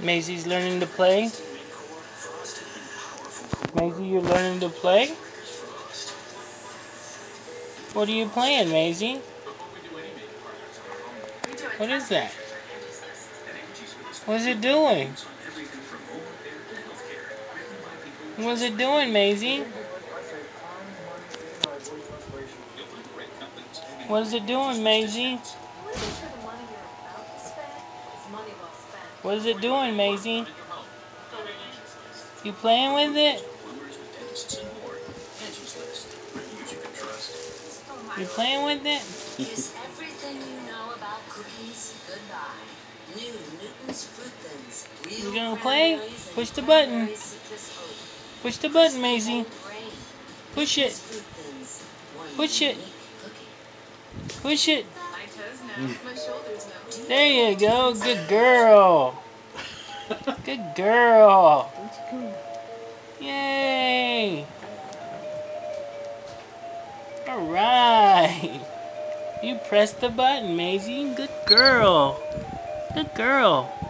Maisie's learning to play. Maisie, you're learning to play? What are you playing, Maisie? What is that? What is it doing? What is it doing, Maisie? What is it doing, Maisie? What is it doing, Maisie? You playing with it? You playing with it? Is everything you know about cookies goodbye? New Newton's Fruit Thins. You gonna play? Push the button. Push the button, Maisie. Push it. Push it. Push it. There you go. Good girl. Good girl. That's good. Yay. Alright. You pressed the button, Maisie. Good girl. Good girl.